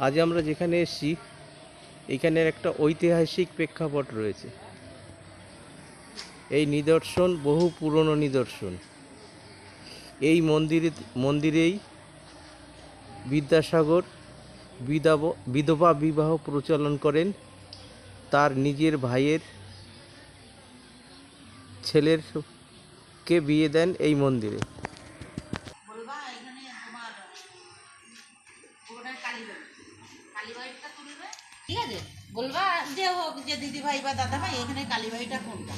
আজ আমরা যেখানে এসেছি এখানের একটা ঐতিহাসিক প্রেক্ষাপট রয়েছে। এই নিদর্শন বহু পুরনো নিদর্শন। এই মন্দিরেই বিদ্যাসাগর বিধবা বিবাহ প্রচলন করেন। তার নিজের ভাইয়ের ছেলেরকে বিয়ে দেন এই মন্দিরে। ঠিক আছে, বলবা যে হোক যে দিদি ভাই বা দাদা ভাই এখানে কালীবাড়িটা কোনটা।